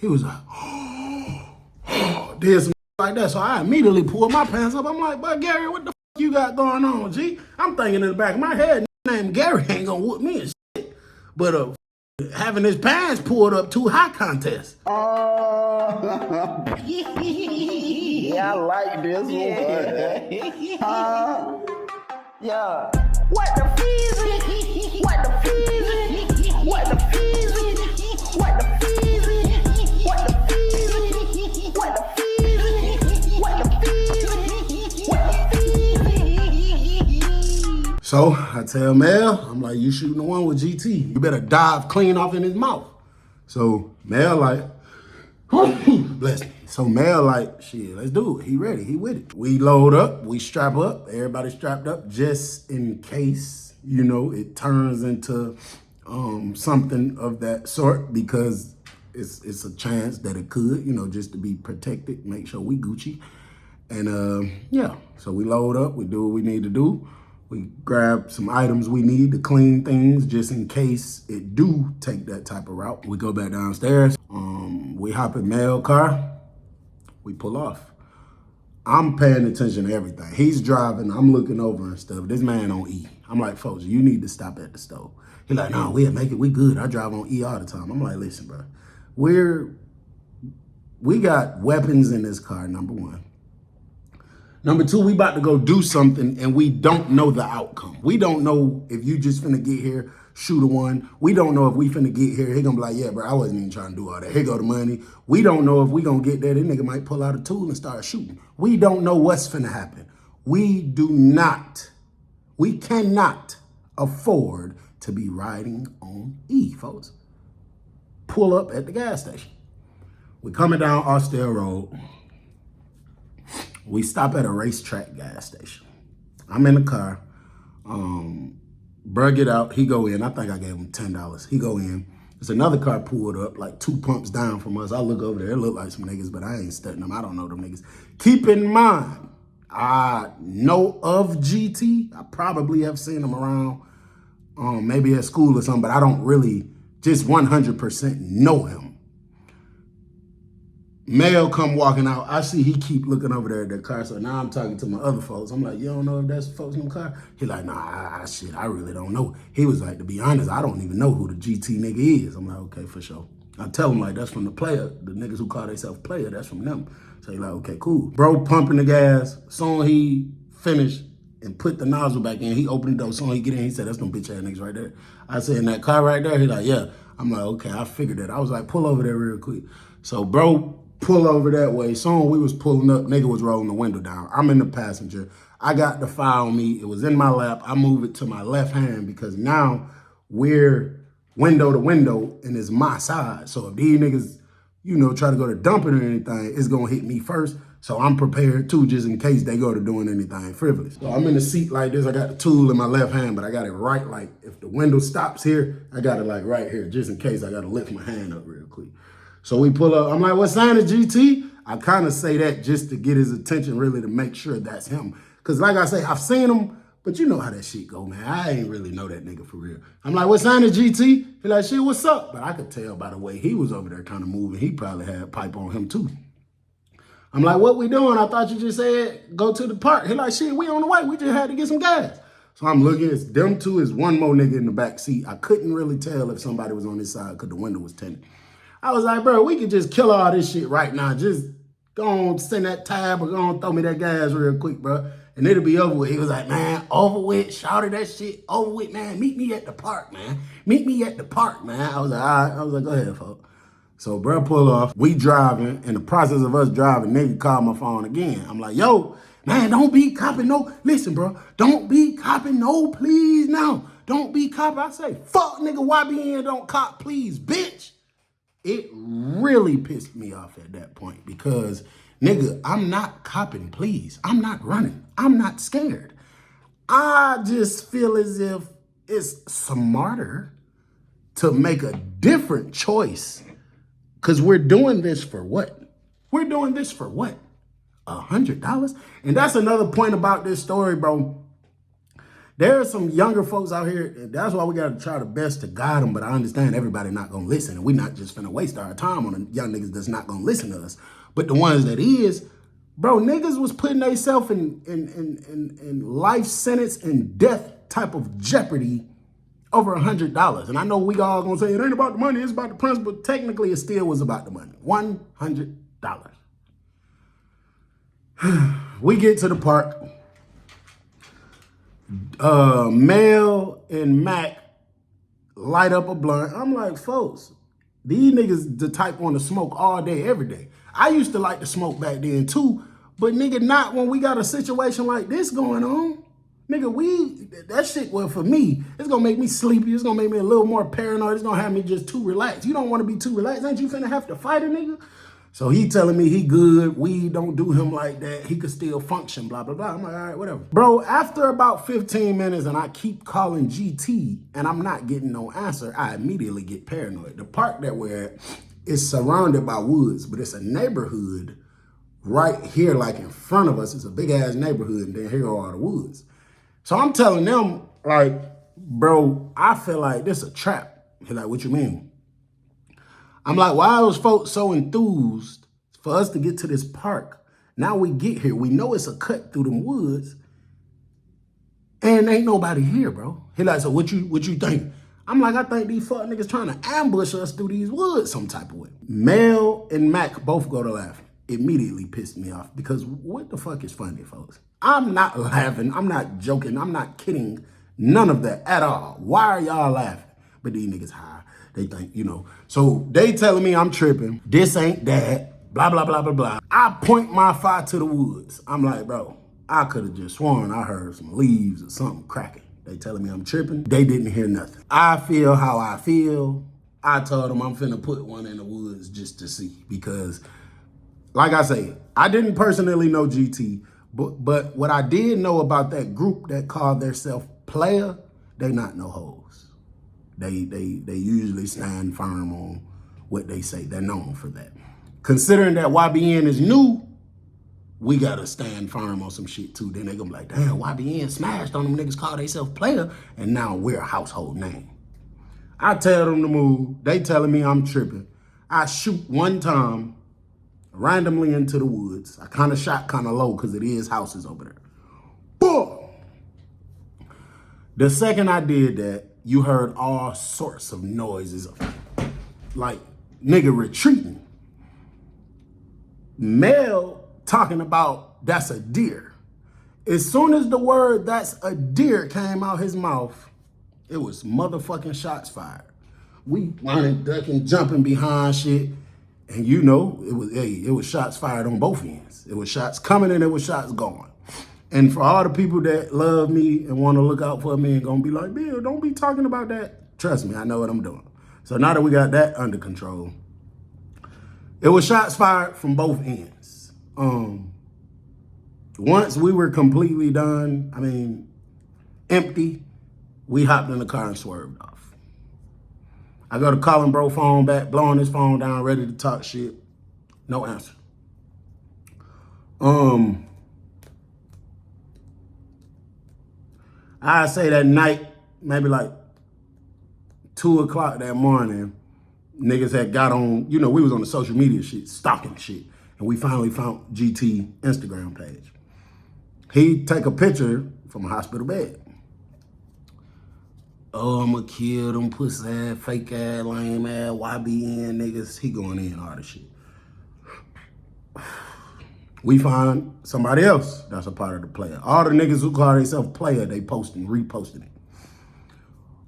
He was like, oh, did some like that. So I immediately pulled my pants up. I'm like, but Gary, what the fuck you got going on, G? I'm thinking in the back of my head, name Gary ain't gonna whoop me and shit. But having his pants pulled up too high contest. Yeah, I like this one. Yeah. What the feezy? What the feezy? What the feezy? What the feezy? What the feezy? What the feezy? What the feezy? What the feezy? So I tell Mel, I'm like, you shooting the one with GT. You better dive clean off in his mouth. So Mel like, bless me. So Mel like, shit, let's do it. He ready, he with it. We load up, we strap up, everybody strapped up just in case, you know, it turns into something of that sort, because it's a chance that it could, you know, just to be protected, make sure we Gucci. And yeah, so we load up, we do what we need to do. We grab some items we need to clean things just in case it do take that type of route. We go back downstairs, we hop in Mel's car, we pull off. I'm paying attention to everything. He's driving, I'm looking over and stuff. This man on E. I'm like, folks, you need to stop at the stove. He like, no, we'll make it, we good. I drive on E all the time. I'm like, listen, bro, we got weapons in this car, number one. Number two, we about to go do something and we don't know the outcome. We don't know if you just finna get here, shoot a one. We don't know if we finna get here. He gonna be like, yeah, bro, I wasn't even trying to do all that. Here go the money. We don't know if we gonna get there. This nigga might pull out a tool and start shooting. We don't know what's finna happen. We cannot afford to be riding on E, folks. Pull up at the gas station. We coming down Austell Road. We stop at a racetrack gas station. I'm in the car. Bruh get out, he go in. I think I gave him $10. He go in. There's another car pulled up like 2 pumps down from us. I look over there, it look like some niggas, but I ain't studying them. I don't know them niggas. Keep in mind, I know of GT. I probably have seen him around, maybe at school or something, but I don't really just 100% know him. Mel come walking out. I see he keep looking over there at that car. So now I'm talking to my other folks. I'm like, you don't know if that's folks in the car? He like, nah, shit, I really don't know. He was like, to be honest, I don't even know who the GT nigga is. I'm like, okay, for sure. I tell him like, that's from the player. The niggas who call themselves player, that's from them. So he like, okay, cool. Bro pumping the gas. Soon he finished and put the nozzle back in. He opened the door. Soon he get in, he said, that's them bitch ass niggas right there. I said, in that car right there? He like, yeah. I'm like, okay, I figured that. I was like, pull over there real quick. So bro, pull over that way. Soon we was pulling up, nigga was rolling the window down. I'm in the passenger. I got the file on me. It was in my lap. I move it to my left hand because now we're window to window and it's my side. So if these niggas, you know, try to go to dumping or anything, it's gonna hit me first. So I'm prepared too, just in case they go to doing anything frivolous. So I'm in the seat like this. I got the tool in my left hand, but I got it right, like if the window stops here, I got it like right here, just in case I gotta lift my hand up real quick. So we pull up, I'm like, what sign is GT? I kind of say that just to get his attention, really to make sure that's him. Cause like I say, I've seen him, but you know how that shit go, man. I ain't really know that nigga for real. I'm like, what sign is GT? He like, shit, what's up? But I could tell by the way he was over there kind of moving, he probably had pipe on him too. I'm like, what we doing? I thought you just said go to the park. He like, shit, we on the way. We just had to get some gas. So I'm looking, it's them two, is one more nigga in the back seat. I couldn't really tell if somebody was on this side because the window was tinted. I was like, bro, we could just kill all this shit right now. Just go on, send that tab or go on, throw me that gas real quick, bro. And it'll be over with. He was like, man, over with, shouted that shit, over with, man. Meet me at the park, man. Meet me at the park, man. I was like, all right. I was like, go ahead, folks. So bro pull off, we driving. In the process of us driving, nigga called my phone again. I'm like, yo, man, don't be copping no, listen, bro. Don't be copping no, please, now. Don't be copping. I say, fuck, nigga, YBN don't cop, please, bitch. It really pissed me off at that point because, nigga, I'm not copping, please. I'm not running. I'm not scared. I just feel as if it's smarter to make a different choice because we're doing this for what? We're doing this for what? $100? And that's another point about this story, bro. There are some younger folks out here, and that's why we got to try the best to guide them, but I understand everybody not going to listen, and we're not just finna waste our time on the young niggas that's not going to listen to us. But the ones that is, bro, niggas was putting themselves in life sentence and death type of jeopardy over $100. And I know we all gonna say it ain't about the money, it's about the principle. Technically, it still was about the money. $100. We get to the park. Mel and Mac light up a blunt. I'm like, folks, these niggas the type want to smoke all day, every day. I used to like to smoke back then too, but nigga, not when we got a situation like this going on. Nigga, that shit, well, for me, it's gonna make me sleepy. It's gonna make me a little more paranoid. It's gonna have me just too relaxed. You don't wanna be too relaxed. Ain't you finna have to fight a nigga? So he telling me he good. Weed don't do him like that. He could still function, blah, blah, blah. I'm like, all right, whatever. Bro, after about 15 minutes and I keep calling GT and I'm not getting no answer, I immediately get paranoid. The park that we're at is surrounded by woods, but it's a neighborhood right here, like in front of us. It's a big ass neighborhood, and then here are all the woods. So I'm telling them, like, bro, I feel like this a trap. He's like, what you mean? I'm like, why was folks so enthused for us to get to this park? Now we get here. We know it's a cut through them woods. And ain't nobody here, bro. He like, so what you think? I'm like, I think these fuck niggas trying to ambush us through these woods some type of way. Mel and Mac both go to laughing. Immediately pissed me off because what the fuck is funny, folks? I'm not laughing. I'm not joking. I'm not kidding. None of that at all. Why are y'all laughing? But these niggas high. They think, you know. So they telling me I'm tripping. This ain't that. Blah, blah, blah, blah, blah. I point my fire to the woods. I'm like, bro, I could have just sworn I heard some leaves or something cracking. They telling me I'm tripping. They didn't hear nothing. I feel how I feel. I told them I'm finna put one in the woods just to see. Because, like I say, I didn't personally know GT. But what I did know about that group that called themselves player, they not no hoes. They usually stand firm on what they say. They're known for that. Considering that YBN is new, we gotta stand firm on some shit too. Then they gonna be like, damn, YBN smashed on them niggas call themselves player, and now we're a household name. I tell them to move. They telling me I'm tripping. I shoot one time randomly into the woods. I kind of shot kind of low because it is houses over there. Boom! The second I did that, you heard all sorts of noises, like nigga retreating. Mel talking about that's a deer. As soon as the word that's a deer came out his mouth, it was motherfucking shots fired. We running, ducking, jumping behind shit. And you know, it was shots fired on both ends. It was shots coming and it was shots going. And for all the people that love me and want to look out for me and gonna be like, Bill, don't be talking about that. Trust me, I know what I'm doing. So now that we got that under control, it was shots fired from both ends. Once we were completely done, I mean, empty, we hopped in the car and swerved off. I go to calling bro phone back, blowing his phone down, ready to talk shit. No answer. I say that night, maybe like 2 o'clock that morning, niggas had got on, you know, we was on the social media shit, stalking shit. And we finally found GT Instagram page. He take a picture from a hospital bed. Oh, I'ma kill them pussy ass, fake ass, lame ass, YBN niggas. He going in all this shit. We find somebody else that's a part of the player. All the niggas who call themselves player, they posting, reposting it.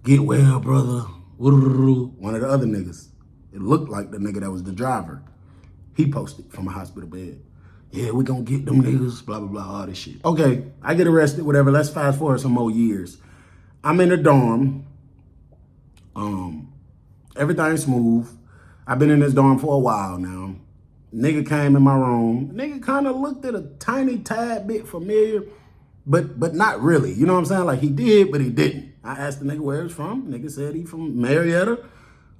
Get well, brother. One of the other niggas, it looked like the nigga that was the driver. He posted from a hospital bed. Yeah, we gonna get them niggas, blah, blah, blah, all this shit. Okay, I get arrested, whatever. Let's fast forward some more years. I'm in the dorm. Everything's smooth. I've been in this dorm for a while now. Nigga came in my room. Nigga kind of looked at a tiny tad bit familiar, but not really. You know what I'm saying? Like he did, but he didn't. I asked the nigga where he's from. Nigga said he from Marietta,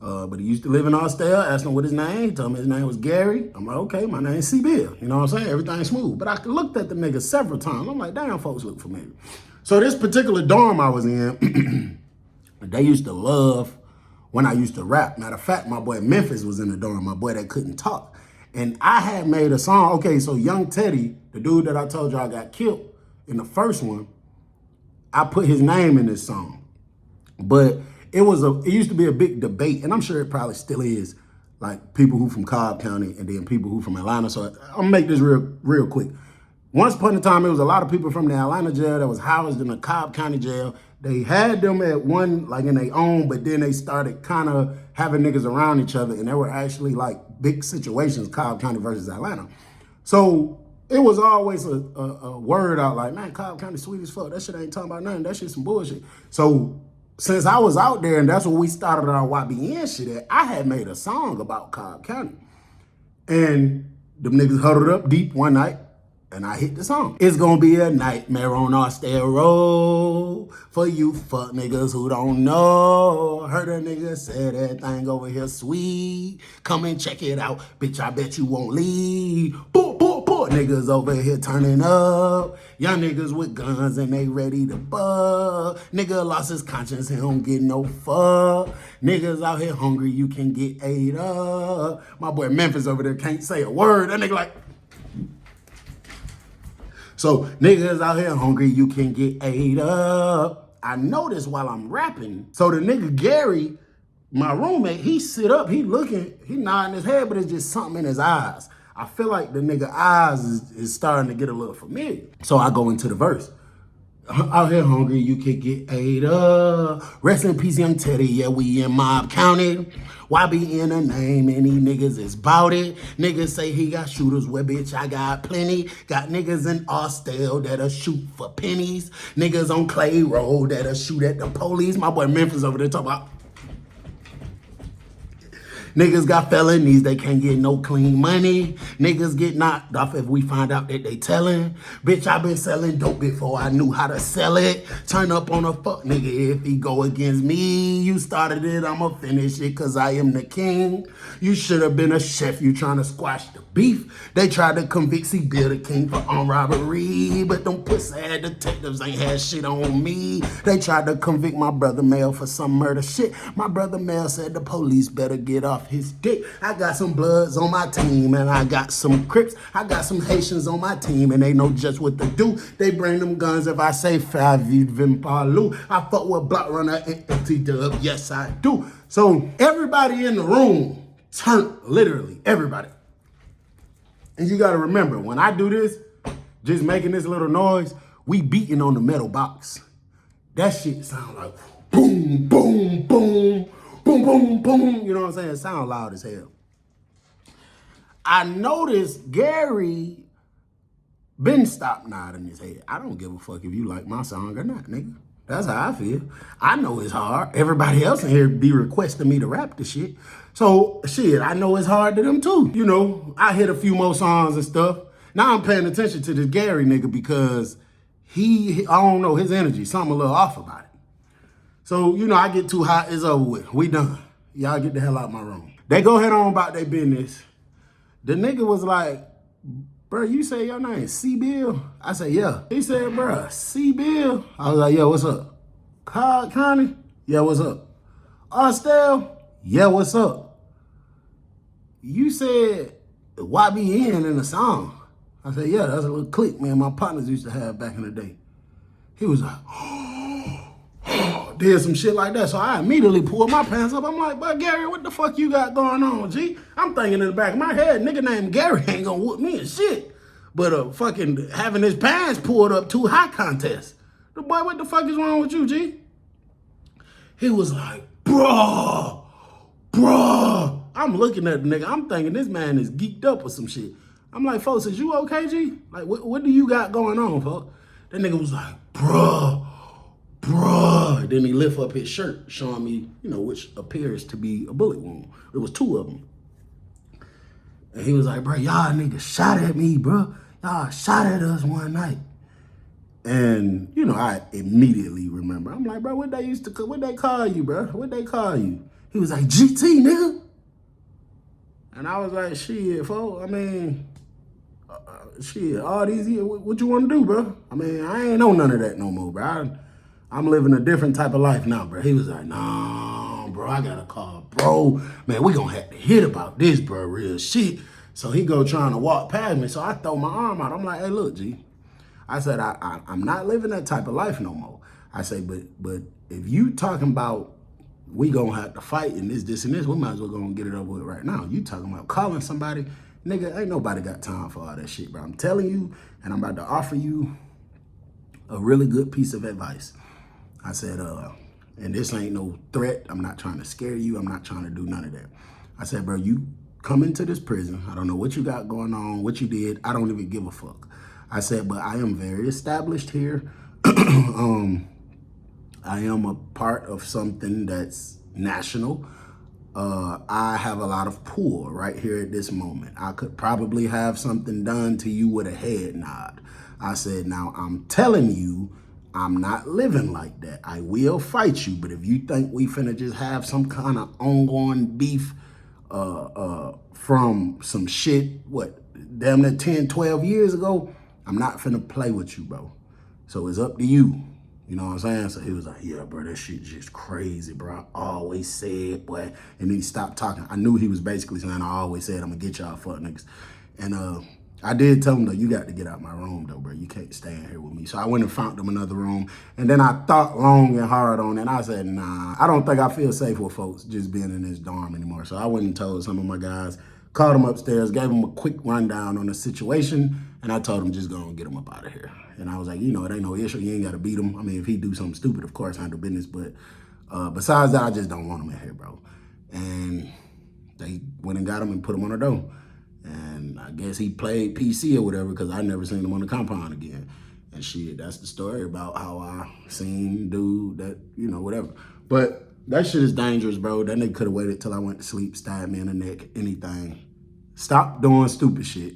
but he used to live in Austell. Asked him what his name. He told me his name was Gary. I'm like, okay, my name's C. Bill. You know what I'm saying? Everything's smooth. But I looked at the nigga several times. I'm like, damn, folks look familiar. So this particular dorm I was in, they used to love when I used to rap. Matter of fact, my boy Memphis was in the dorm, my boy that couldn't talk. And I had made a song. Okay, so Young Teddy, the dude that I told y'all got killed in the first one, I put his name in this song. But it used to be a big debate, and I'm sure it probably still is, like people who from Cobb County and then people who from Atlanta. So I'm gonna make this real quick. Once upon a time, it was a lot of people from the Atlanta jail that was housed in the Cobb County jail. They had them at one, like in their own, but then they started kind of having niggas around each other, and there were actually like big situations, Cobb County versus Atlanta. So it was always a word out like, man, Cobb County sweet as fuck. That shit ain't talking about nothing. That shit some bullshit. So since I was out there, and that's where we started our YBN shit at, I had made a song about Cobb County. And them niggas huddled up deep one night, and I hit the song. It's gonna be a nightmare on our steroid for you fuck niggas who don't know. Heard a nigga say that thing over here sweet. Come and check it out, bitch, I bet you won't leave. Boom, boom, boom. Niggas over here turning up. Young niggas with guns and they ready to bug. Nigga lost his conscience, he don't get no fuck. Niggas out here hungry, you can get ate up. My boy Memphis over there can't say a word. That nigga like, so niggas out here hungry, you can get ate up. I noticed while I'm rapping, so the nigga Gary, my roommate, he sit up, he looking, he nodding his head, but it's just something in his eyes. I feel like the nigga eyes is starting to get a little familiar. So I go into the verse. Out here hungry, you can get ate up. Rest in peace, Young Teddy, yeah, we in Mob County. Why be in a name? Any niggas is bout it. Niggas say he got shooters, well, bitch, I got plenty. Got niggas in Austell that'll shoot for pennies. Niggas on Clay Road that'll shoot at the police. My boy Memphis over there talking about, niggas got felonies, they can't get no clean money. Niggas get knocked off if we find out that they telling. Bitch, I been selling dope before I knew how to sell it. Turn up on a fuck nigga if he go against me. You started it, I'ma finish it, cause I am the king. You should have been a chef, you trying to squash the beef. They tried to convict C-Bill the king for armed robbery, but them pussy-ass detectives ain't had shit on me. They tried to convict my brother Mel for some murder shit. My brother Mel said the police better get off his dick. I got some Bloods on my team, and I got some Crips. I got some Haitians on my team, and they know just what to do. They bring them guns if I say five vim parlou. I fuck with Block Runner and empty dub, yes I do. So everybody in the room turned, literally everybody. And you gotta remember, when I do this, just making this little noise, we beating on the metal box. That shit sound like boom, boom, boom. Boom, boom, boom. You know what I'm saying? It sounds loud as hell. I noticed Gary been stopped nodding his head. I don't give a fuck if you like my song or not, nigga. That's how I feel. I know it's hard. Everybody else in here be requesting me to rap the shit. So, shit, I know it's hard to them too. You know, I hit a few more songs and stuff. Now I'm paying attention to this Gary nigga because I don't know, his energy, something a little off about it. So, you know, I get too hot, it's over with. We done. Y'all get the hell out of my room. They go head on about their business. The nigga was like, bro, you say your name C-Bill? I said, yeah. He said, bro, C-Bill? I was like, yo, what's up? Cobb County? Yeah, what's up? Austell? Yeah, what's up? You said YBN in the song. I said, yeah, that's a little clique, man, my partners used to have back in the day. He was like, did some shit like that. So I immediately pulled my pants up. I'm like, but Gary, what the fuck you got going on, G? I'm thinking in the back of my head, nigga named Gary ain't gonna whoop me and shit. But fucking having his pants pulled up too high contest. The boy, what the fuck is wrong with you, G? He was like, bruh. I'm looking at the nigga. I'm thinking this man is geeked up or some shit. I'm like, folks, is you okay, G? Like, what do you got going on, folks? That nigga was like, bruh. Then he lift up his shirt, showing me, you know, which appears to be a bullet wound. There was two of them. And he was like, bro, y'all niggas shot at me, bro. Y'all shot at us one night. And, you know, I immediately remember. I'm like, bro, what they call you, bro? What they call you? He was like, GT, nigga. And I was like, shit, folks, I mean, Shit, all these years, what you want to do, bro? I mean, I ain't know none of that no more, bro. I'm living a different type of life now, bro. He was like, nah, bro, I got to call, bro. Man, we gonna have to hit about this, bro, real shit. So he go trying to walk past me, so I throw my arm out. I'm like, hey, look, G. I said, I'm not living that type of life no more. I say, but if you talking about we gonna have to fight and this, and this, we might as well go and get it over with right now. You talking about calling somebody, nigga, ain't nobody got time for all that shit, bro. I'm telling you, and I'm about to offer you a really good piece of advice. I said, and this ain't no threat. I'm not trying to scare you. I'm not trying to do none of that. I said, bro, you come into this prison. I don't know what you got going on, what you did. I don't even give a fuck. I said, but I am very established here. I am a part of something that's national. I have a lot of pull right here at this moment. I could probably have something done to you with a head nod. I said, now I'm telling you, I'm not living like that. I will fight you, but if you think we finna just have some kind of ongoing beef from some shit, damn near 10, 12 years ago, I'm not finna play with you, bro. So it's up to you. You know what I'm saying? So he was like, yeah, bro, that shit just crazy, bro. I always said, boy. And then he stopped talking. I knew he was basically saying, I always said, I'm gonna get y'all fuck niggas. And I did tell him, though, you got to get out my room, though, bro. You can't stay in here with me. So I went and found him another room. And then I thought long and hard on it. And I said, nah, I don't think I feel safe with folks just being in this dorm anymore. So I went and told some of my guys, called them upstairs, gave them a quick rundown on the situation. And I told him, just go and get him up out of here. And I was like, you know, it ain't no issue. You ain't got to beat him. I mean, if he do something stupid, of course, handle business. But besides that, I just don't want him in here, bro. And they went and got him and put him on the door. And I guess he played PC or whatever because I never seen him on the compound again. And shit, that's the story about how I seen dude that, you know, whatever. But that shit is dangerous, bro. That nigga could have waited till I went to sleep, stabbed me in the neck, anything. Stop doing stupid shit.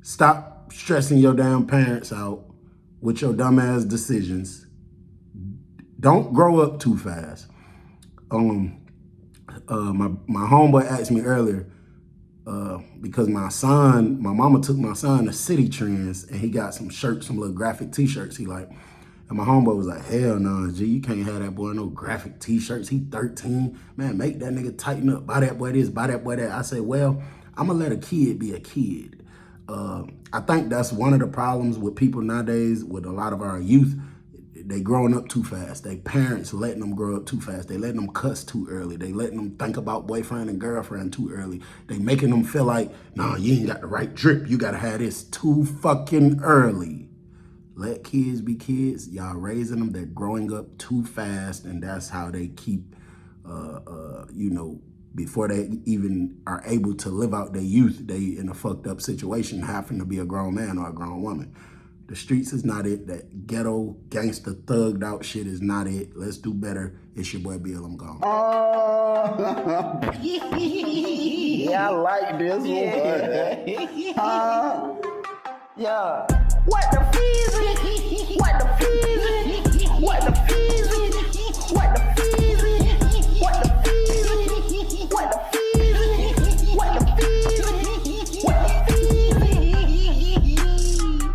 Stop stressing your damn parents out with your dumbass decisions. Don't grow up too fast. My homeboy asked me earlier, because my mama took my son to City Trends and he got some shirts, some little graphic t-shirts he like. And my homeboy was like, hell no, G, you can't have that boy no graphic t-shirts. He 13. Man, make that nigga tighten up. Buy that boy this, buy that boy that. I said, well, I'm gonna let a kid be a kid. I think that's one of the problems with people nowadays, with a lot of our youth. They growing up too fast. They parents letting them grow up too fast. They letting them cuss too early. They letting them think about boyfriend and girlfriend too early. They making them feel like, nah, you ain't got the right drip. You gotta have this too fucking early. Let kids be kids. Y'all raising them. They're growing up too fast, and that's how they keep, you know, before they even are able to live out their youth, they in a fucked up situation, having to be a grown man or a grown woman. The streets is not it. That ghetto, gangster, thugged out shit is not it. Let's do better. It's your boy Bill. I'm gone. Yeah, I like this one. Yeah. What the feezy? What the feezy?